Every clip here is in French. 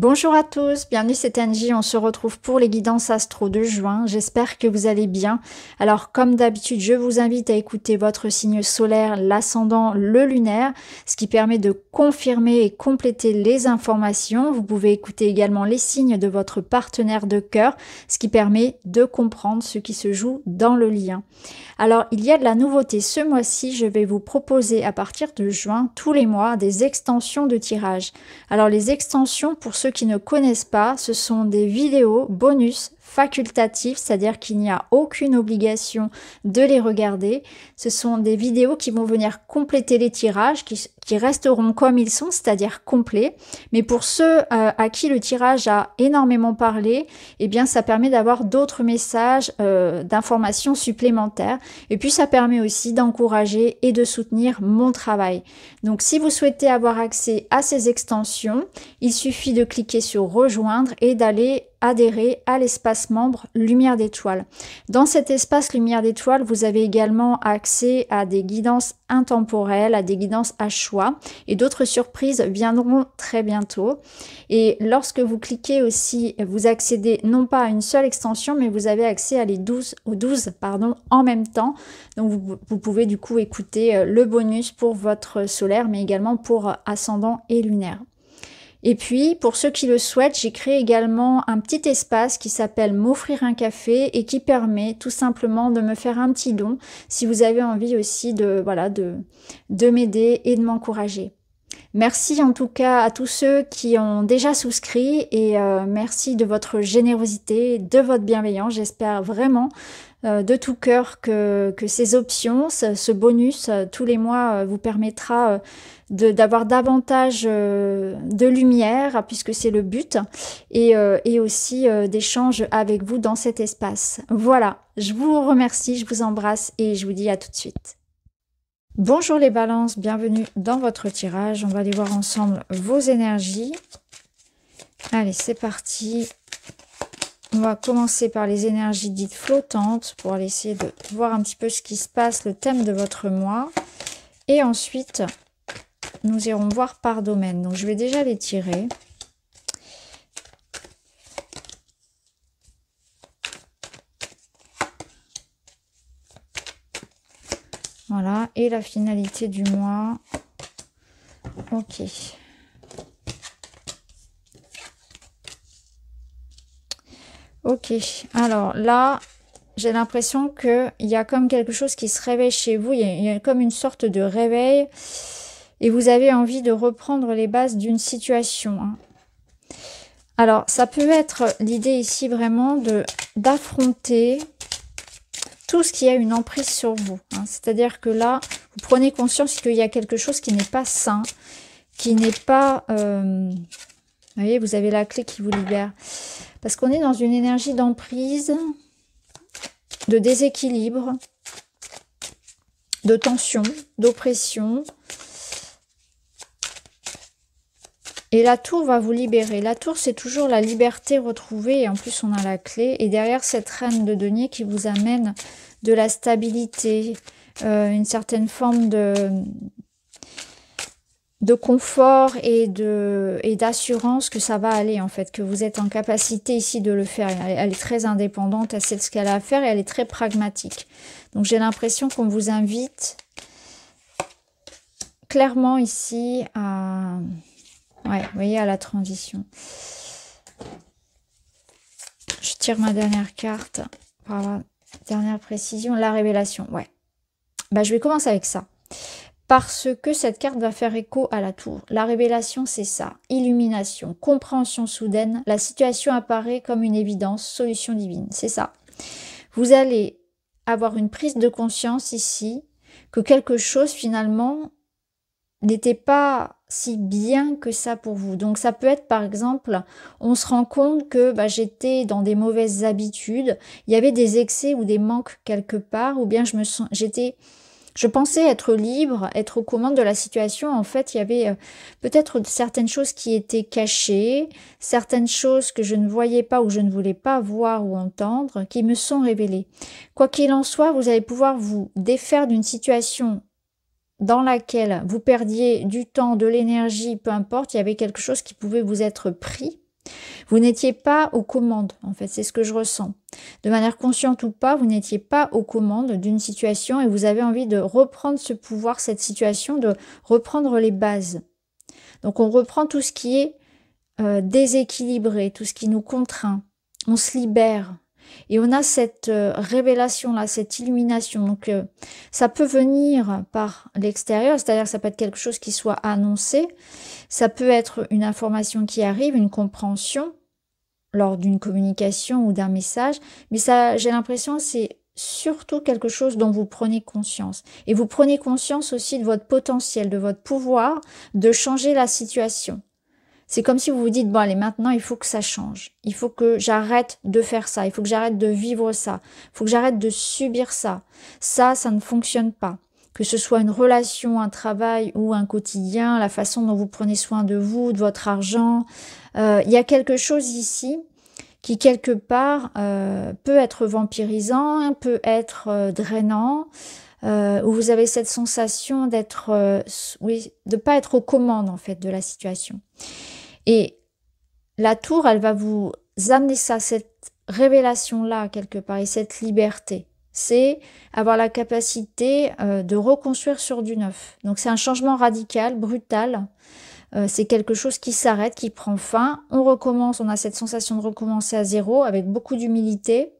Bonjour à tous, bienvenue c'est Angie, on se retrouve pour les guidances astro de juin, j'espère que vous allez bien. Alors comme d'habitude, je vous invite à écouter votre signe solaire, l'ascendant, le lunaire, ce qui permet de confirmer et compléter les informations. Vous pouvez écouter également les signes de votre partenaire de cœur, ce qui permet de comprendre ce qui se joue dans le lien. Alors il y a de la nouveauté ce mois-ci, je vais vous proposer à partir de juin, tous les mois, des extensions de tirage. Alors les extensions, pour ceux qui ne connaissent pas, ce sont des vidéos bonus facultatifs, c'est-à-dire qu'il n'y a aucune obligation de les regarder. Ce sont des vidéos qui vont venir compléter les tirages, qui resteront comme ils sont, c'est-à-dire complets. Mais pour ceux à qui le tirage a énormément parlé, eh bien ça permet d'avoir d'autres messages d'informations supplémentaires. Et puis ça permet aussi d'encourager et de soutenir mon travail. Donc si vous souhaitez avoir accès à ces extensions, il suffit de cliquer sur rejoindre et d'aller adhérer à l'espace membre Lumière d'étoile. Dans cet espace Lumière d'étoile, vous avez également accès à des guidances intemporelles, à des guidances à choix, et d'autres surprises viendront très bientôt. Et lorsque vous cliquez aussi, vous accédez non pas à une seule extension, mais vous avez accès à les 12 en même temps. Donc vous pouvez du coup écouter le bonus pour votre solaire, mais également pour ascendant et lunaire. Et puis, pour ceux qui le souhaitent, j'ai créé également un petit espace qui s'appelle M'offrir un café et qui permet tout simplement de me faire un petit don si vous avez envie aussi de m'aider et de m'encourager. Merci en tout cas à tous ceux qui ont déjà souscrit et merci de votre générosité, de votre bienveillance. J'espère vraiment de tout cœur que ces options, ce bonus tous les mois vous permettra d'avoir davantage de lumière, puisque c'est le but, et aussi d'échanges avec vous dans cet espace. Voilà, je vous remercie, je vous embrasse et je vous dis à tout de suite. Bonjour les balances, bienvenue dans votre tirage. On va aller voir ensemble vos énergies. Allez, c'est parti. On va commencer par les énergies dites flottantes pour aller essayer de voir un petit peu ce qui se passe, le thème de votre mois. Et ensuite, nous irons voir par domaine. Donc, je vais déjà les tirer. Voilà. Et la finalité du mois. Ok. Ok. Alors là, j'ai l'impression qu'il y a comme quelque chose qui se réveille chez vous. Il y a comme une sorte de réveil. Et vous avez envie de reprendre les bases d'une situation. Hein. Alors, ça peut être l'idée ici vraiment d'affronter tout ce qui a une emprise sur vous. Hein. C'est-à-dire que là, vous prenez conscience qu'il y a quelque chose qui n'est pas sain, qui n'est pas... vous voyez, vous avez la clé qui vous libère. Parce qu'on est dans une énergie d'emprise, de déséquilibre, de tension, d'oppression. Et la tour va vous libérer. La tour, c'est toujours la liberté retrouvée. Et en plus, on a la clé. Et derrière cette reine de denier qui vous amène de la stabilité, une certaine forme de confort et d'assurance que ça va aller, en fait. Que vous êtes en capacité ici de le faire. Elle est très indépendante. Elle sait ce qu'elle a à faire et elle est très pragmatique. Donc, j'ai l'impression qu'on vous invite clairement ici à... Ouais, vous voyez, à la transition. Je tire ma dernière carte pour avoir dernière précision. La révélation, ouais. Bah, je vais commencer avec ça. Parce que cette carte va faire écho à la tour. La révélation, c'est ça. Illumination, compréhension soudaine. La situation apparaît comme une évidence, solution divine. C'est ça. Vous allez avoir une prise de conscience ici que quelque chose, finalement, n'était pas si bien que ça pour vous. Donc ça peut être par exemple, on se rend compte que j'étais dans des mauvaises habitudes, il y avait des excès ou des manques quelque part, ou bien je pensais être libre, être aux commandes de la situation. En fait, il y avait peut-être certaines choses qui étaient cachées, certaines choses que je ne voyais pas ou je ne voulais pas voir ou entendre, qui me sont révélées. Quoi qu'il en soit, vous allez pouvoir vous défaire d'une situation dans laquelle vous perdiez du temps, de l'énergie, peu importe, il y avait quelque chose qui pouvait vous être pris Vous n'étiez pas aux commandes, en fait, c'est ce que je ressens. De manière consciente ou pas, vous n'étiez pas aux commandes d'une situation et vous avez envie de reprendre ce pouvoir, cette situation, de reprendre les bases. Donc on reprend tout ce qui est déséquilibré, tout ce qui nous contraint. On se libère. Et on a cette révélation-là, cette illumination. Donc, ça peut venir par l'extérieur, c'est-à-dire que ça peut être quelque chose qui soit annoncé. Ça peut être une information qui arrive, une compréhension lors d'une communication ou d'un message. Mais ça, j'ai l'impression, c'est surtout quelque chose dont vous prenez conscience. Et vous prenez conscience aussi de votre potentiel, de votre pouvoir de changer la situation. C'est comme si vous vous dites, bon allez, maintenant il faut que ça change. Il faut que j'arrête de faire ça. Il faut que j'arrête de vivre ça. Il faut que j'arrête de subir ça. Ça ne fonctionne pas. Que ce soit une relation, un travail ou un quotidien, la façon dont vous prenez soin de vous, de votre argent. Il y a quelque chose ici qui quelque part peut être vampirisant, peut être drainant, où vous avez cette sensation d'être, oui, de pas être aux commandes en fait de la situation. Et la tour, elle va vous amener ça, cette révélation-là, quelque part, et cette liberté. C'est avoir la capacité de reconstruire sur du neuf. Donc c'est un changement radical, brutal. C'est quelque chose qui s'arrête, qui prend fin. On recommence, on a cette sensation de recommencer à zéro avec beaucoup d'humilité.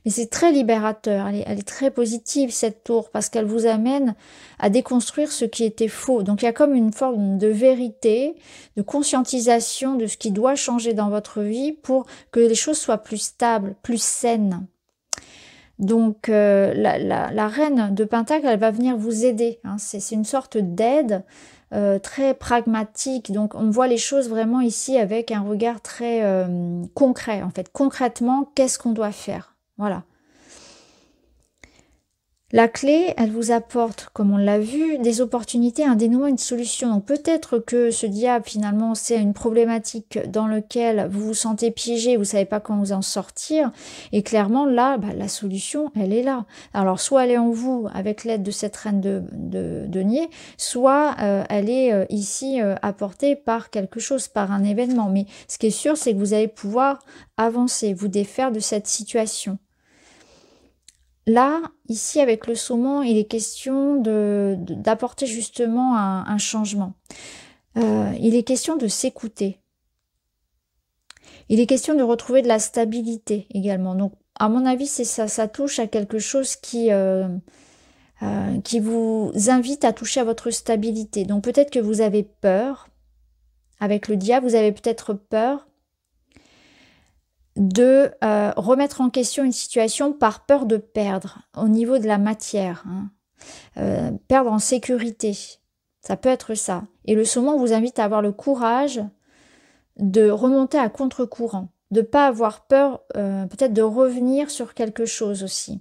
Mais c'est très libérateur, elle est très positive cette tour parce qu'elle vous amène à déconstruire ce qui était faux. Donc il y a comme une forme de vérité, de conscientisation de ce qui doit changer dans votre vie pour que les choses soient plus stables, plus saines. Donc la reine de Pentacle, elle va venir vous aider. Hein. C'est une sorte d'aide très pragmatique. Donc on voit les choses vraiment ici avec un regard très concret. En fait, concrètement, qu'est-ce qu'on doit faire? Voilà. La clé, elle vous apporte, comme on l'a vu, des opportunités, un dénouement, une solution. Donc peut-être que ce diable, finalement, c'est une problématique dans laquelle vous vous sentez piégé, vous ne savez pas comment vous en sortir. Et clairement, là, la solution, elle est là. Alors soit elle est en vous avec l'aide de cette reine de denier, soit elle est ici apportée par quelque chose, par un événement. Mais ce qui est sûr, c'est que vous allez pouvoir avancer, vous défaire de cette situation. Là, ici, avec le saumon, il est question d'apporter justement un changement. Il est question de s'écouter. Il est question de retrouver de la stabilité également. Donc, à mon avis, c'est ça. Ça touche à quelque chose qui vous invite à toucher à votre stabilité. Donc, peut-être que vous avez peur. Avec le diable, vous avez peut-être peur de remettre en question une situation par peur de perdre au niveau de la matière, hein. Perdre en sécurité, ça peut être ça. Et le saumon vous invite à avoir le courage de remonter à contre-courant, de ne pas avoir peur peut-être de revenir sur quelque chose aussi,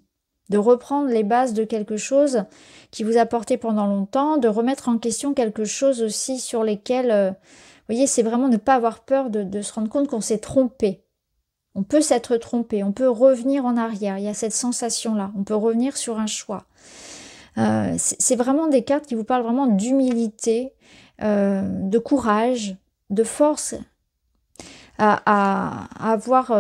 de reprendre les bases de quelque chose qui vous a porté pendant longtemps, de remettre en question quelque chose aussi sur lesquels, vous voyez, c'est vraiment ne pas avoir peur de se rendre compte qu'on s'est trompé. On peut s'être trompé, on peut revenir en arrière, il y a cette sensation-là, on peut revenir sur un choix. C'est vraiment des cartes qui vous parlent vraiment d'humilité, de courage, de force, à avoir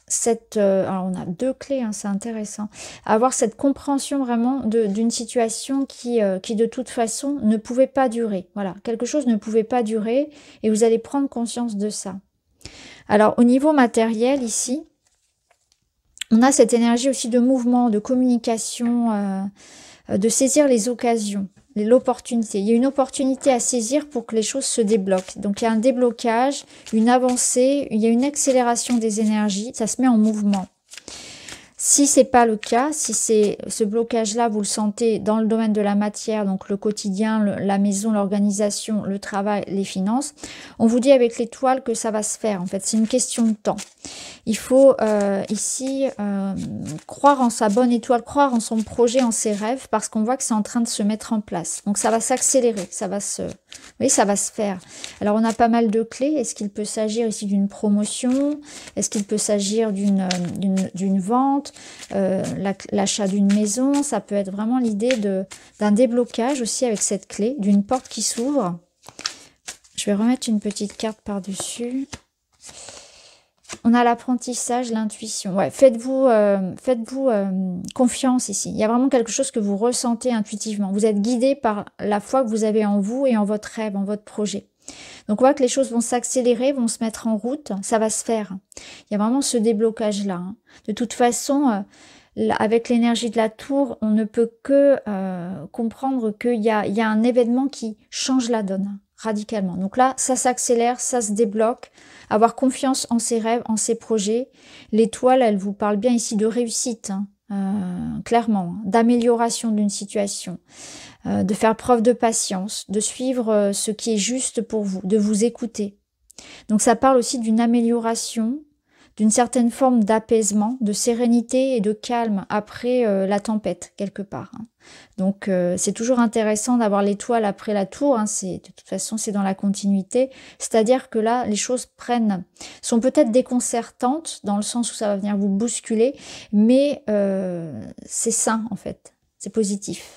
cette... alors on a deux clés, hein, c'est intéressant, à avoir cette compréhension vraiment d'une situation qui de toute façon ne pouvait pas durer. Voilà, quelque chose ne pouvait pas durer et vous allez prendre conscience de ça. Alors, au niveau matériel, ici, on a cette énergie aussi de mouvement, de communication, de saisir les occasions, l'opportunité. Il y a une opportunité à saisir pour que les choses se débloquent. Donc, il y a un déblocage, une avancée, il y a une accélération des énergies, ça se met en mouvement. Si c'est pas le cas, si c'est ce blocage-là, vous le sentez dans le domaine de la matière, donc le quotidien, la maison, l'organisation, le travail, les finances, on vous dit avec l'étoile que ça va se faire. En fait, c'est une question de temps. Il faut ici croire en sa bonne étoile, croire en son projet, en ses rêves, parce qu'on voit que c'est en train de se mettre en place. Donc ça va s'accélérer, ça va se... Oui, ça va se faire. Alors, on a pas mal de clés. Est-ce qu'il peut s'agir ici d'une promotion? Est-ce qu'il peut s'agir d'une vente? L'achat d'une maison? Ça peut être vraiment l'idée d'un déblocage aussi avec cette clé, d'une porte qui s'ouvre. Je vais remettre une petite carte par-dessus. On a l'apprentissage, l'intuition. Ouais, faites-vous confiance ici. Il y a vraiment quelque chose que vous ressentez intuitivement. Vous êtes guidé par la foi que vous avez en vous et en votre rêve, en votre projet. Donc on voit que les choses vont s'accélérer, vont se mettre en route. Ça va se faire. Il y a vraiment ce déblocage-là. Hein. De toute façon, avec l'énergie de la tour, on ne peut que comprendre qu'il y a un événement qui change la donne radicalement. Donc là, ça s'accélère, ça se débloque. Avoir confiance en ses rêves, en ses projets. L'étoile, elle vous parle bien ici de réussite, hein, clairement, hein, d'amélioration d'une situation, de faire preuve de patience, de suivre ce qui est juste pour vous, de vous écouter. Donc ça parle aussi d'une amélioration, d'une certaine forme d'apaisement, de sérénité et de calme après la tempête, quelque part. Hein. Donc c'est toujours intéressant d'avoir l'étoile après la tour, hein, de toute façon c'est dans la continuité, c'est-à-dire que là les choses sont peut-être déconcertantes, dans le sens où ça va venir vous bousculer, mais c'est sain en fait, c'est positif.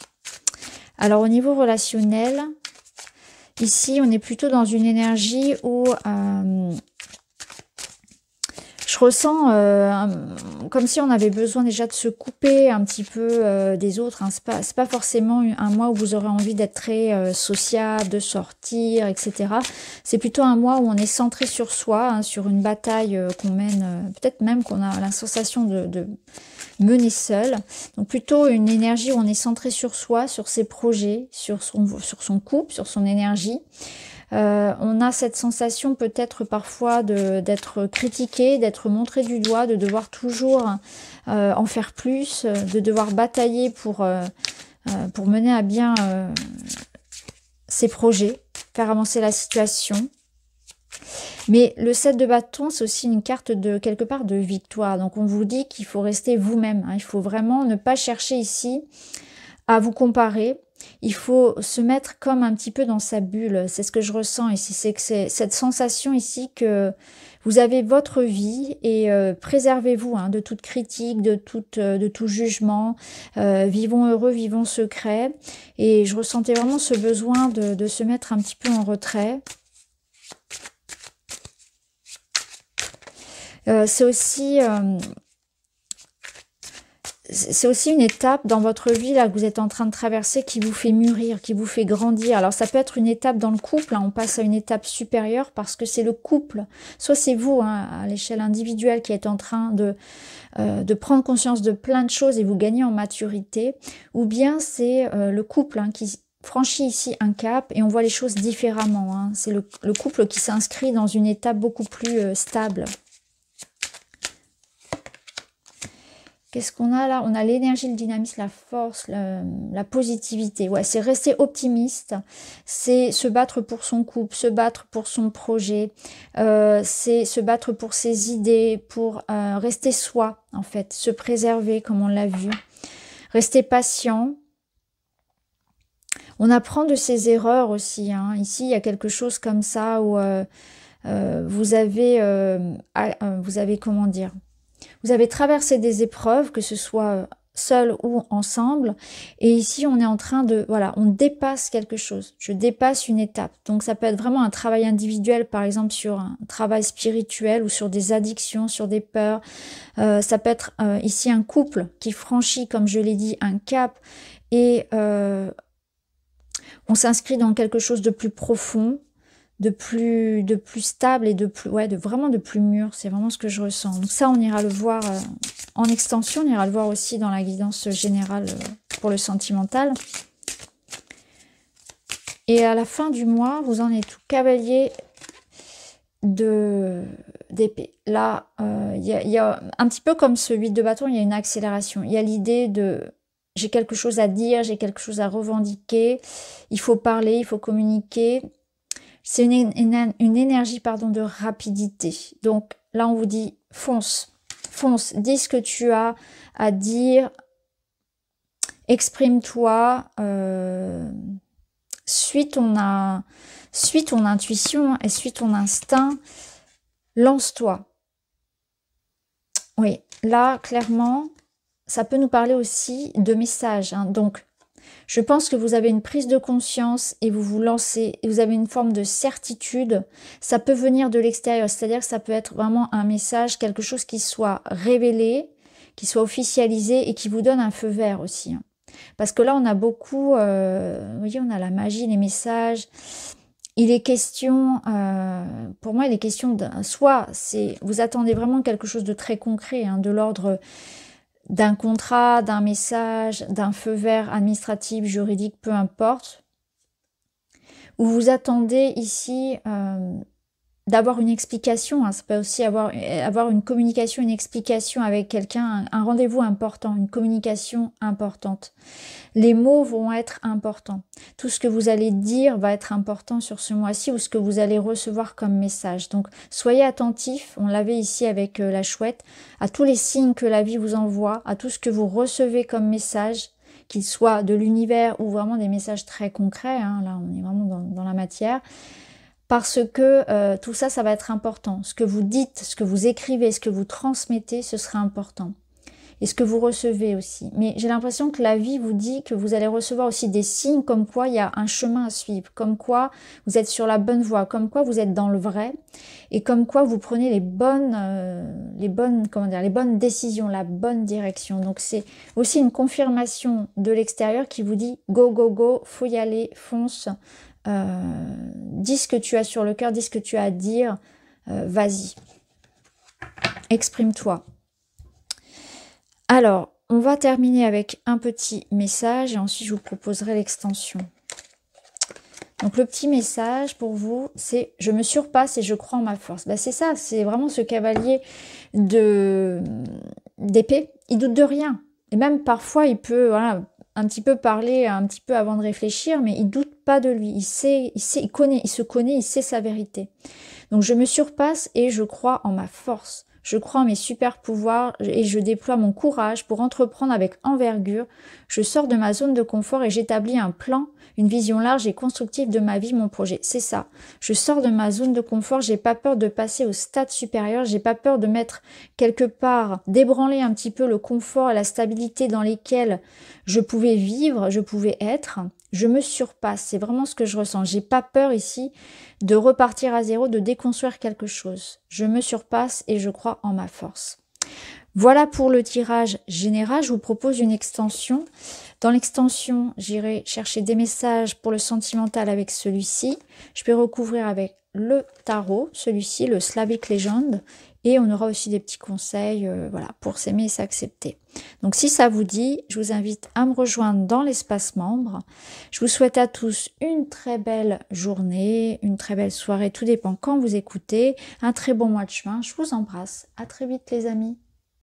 Alors au niveau relationnel, ici on est plutôt dans une énergie où... je ressens comme si on avait besoin déjà de se couper un petit peu des autres. Hein. C'est pas forcément un mois où vous aurez envie d'être très sociable, de sortir, etc. C'est plutôt un mois où on est centré sur soi, hein, sur une bataille qu'on mène, peut-être même qu'on a la sensation de mener seul. Donc plutôt une énergie où on est centré sur soi, sur ses projets, sur son couple, sur son énergie. On a cette sensation peut-être parfois d'être critiqué, d'être montré du doigt, de devoir toujours en faire plus, de devoir batailler pour mener à bien ses projets, faire avancer la situation. Mais le 7 de bâton, c'est aussi une carte de quelque part de victoire. Donc on vous dit qu'il faut rester vous-même. Hein. Il faut vraiment ne pas chercher ici à vous comparer. Il faut se mettre comme un petit peu dans sa bulle. C'est ce que je ressens ici. C'est que c'est cette sensation ici que vous avez votre vie et préservez-vous hein, de toute critique, de tout jugement. Vivons heureux, vivons secrets. Et je ressentais vraiment ce besoin de se mettre un petit peu en retrait. C'est aussi une étape dans votre vie là que vous êtes en train de traverser qui vous fait mûrir, qui vous fait grandir. Alors ça peut être une étape dans le couple, hein, on passe à une étape supérieure parce que c'est le couple. Soit c'est vous hein, à l'échelle individuelle qui êtes en train de prendre conscience de plein de choses et vous gagnez en maturité, ou bien c'est le couple hein, qui franchit ici un cap et on voit les choses différemment. Hein. C'est le couple qui s'inscrit dans une étape beaucoup plus stable. Qu'est-ce qu'on a là? On a l'énergie, le dynamisme, la force, la positivité. Ouais, c'est rester optimiste, c'est se battre pour son couple, se battre pour son projet, c'est se battre pour ses idées, pour rester soi, en fait, se préserver, comme on l'a vu. Rester patient. On apprend de ses erreurs aussi. Hein. Ici, il y a quelque chose comme ça où vous avez, comment dire? Vous avez traversé des épreuves, que ce soit seul ou ensemble. Et ici, on est en train de... Voilà, on dépasse quelque chose. Je dépasse une étape. Donc, ça peut être vraiment un travail individuel, par exemple, sur un travail spirituel ou sur des addictions, sur des peurs. Ça peut être ici un couple qui franchit, comme je l'ai dit, un cap. Et on s'inscrit dans quelque chose de plus profond, de plus stable et vraiment de plus mûr. C'est vraiment ce que je ressens. Donc ça, on ira le voir en extension. On ira le voir aussi dans la guidance générale pour le sentimental. Et à la fin du mois, vous en êtes tout cavalier d'épée. Là, il y a un petit peu comme ce 8 de bâton, il y a une accélération. Il y a l'idée de... J'ai quelque chose à dire, j'ai quelque chose à revendiquer. Il faut parler, il faut communiquer. C'est une énergie pardon, de rapidité. Donc là, on vous dit fonce, fonce, dis ce que tu as à dire, exprime-toi, suis ton intuition et suis ton instinct, lance-toi. Oui, là, clairement, ça peut nous parler aussi de messages. Hein. Donc, Je pense que vous avez une prise de conscience et vous vous lancez, et vous avez une forme de certitude. Ça peut venir de l'extérieur, c'est-à-dire que ça peut être vraiment un message, quelque chose qui soit révélé, qui soit officialisé et qui vous donne un feu vert aussi. Parce que là, on a beaucoup, vous voyez, on a la magie, les messages. Il est question, pour moi, il est question soit vous attendez vraiment quelque chose de très concret, hein, de l'ordre d'un contrat, d'un message, d'un feu vert administratif, juridique, peu importe, où vous attendez ici d'avoir une explication, hein, ça peut aussi avoir une communication, une explication avec quelqu'un, un rendez-vous important, une communication importante. Les mots vont être importants. Tout ce que vous allez dire va être important sur ce mois-ci ou ce que vous allez recevoir comme message. Donc, soyez attentifs, on l'avait ici avec la chouette, à tous les signes que la vie vous envoie, à tout ce que vous recevez comme message, qu'il soit de l'univers ou vraiment des messages très concrets, hein, là on est vraiment dans la matière, parce que tout ça, ça va être important. Ce que vous dites, ce que vous écrivez, ce que vous transmettez, ce sera important. Et ce que vous recevez aussi. Mais j'ai l'impression que la vie vous dit que vous allez recevoir aussi des signes comme quoi il y a un chemin à suivre, comme quoi vous êtes sur la bonne voie, comme quoi vous êtes dans le vrai, et comme quoi vous prenez les bonnes décisions, la bonne direction. Donc c'est aussi une confirmation de l'extérieur qui vous dit go, go, go, faut y aller, fonce, dis ce que tu as sur le cœur, dis ce que tu as à dire, vas-y, exprime-toi. Alors, on va terminer avec un petit message et ensuite je vous proposerai l'extension. Donc le petit message pour vous, c'est « Je me surpasse et je crois en ma force ». Ben, c'est ça, c'est vraiment ce cavalier d'épée. Il doute de rien. Et même parfois, il peut un petit peu parler, un petit peu avant de réfléchir, mais il doute pas de lui. Il se connaît, il sait sa vérité. Donc je me surpasse et je crois en ma force. Je crois en mes super pouvoirs et je déploie mon courage pour entreprendre avec envergure. Je sors de ma zone de confort et j'établis un plan, une vision large et constructive de ma vie, mon projet. C'est ça. Je sors de ma zone de confort, j'ai pas peur de passer au stade supérieur, j'ai pas peur de mettre quelque part, d'ébranler un petit peu le confort et la stabilité dans lesquels je pouvais vivre, je pouvais être. Je me surpasse, c'est vraiment ce que je ressens. J'ai pas peur ici de repartir à zéro, de déconstruire quelque chose. Je me surpasse et je crois en ma force. Voilà pour le tirage général. Je vous propose une extension. Dans l'extension, j'irai chercher des messages pour le sentimental avec celui-ci. Je peux recouvrir avec le tarot, celui-ci, le Slavic Legend. Et on aura aussi des petits conseils voilà, pour s'aimer et s'accepter. Donc si ça vous dit, je vous invite à me rejoindre dans l'espace membre. Je vous souhaite à tous une très belle journée, une très belle soirée, tout dépend quand vous écoutez. Un très bon mois de juin. Je vous embrasse. À très vite les amis.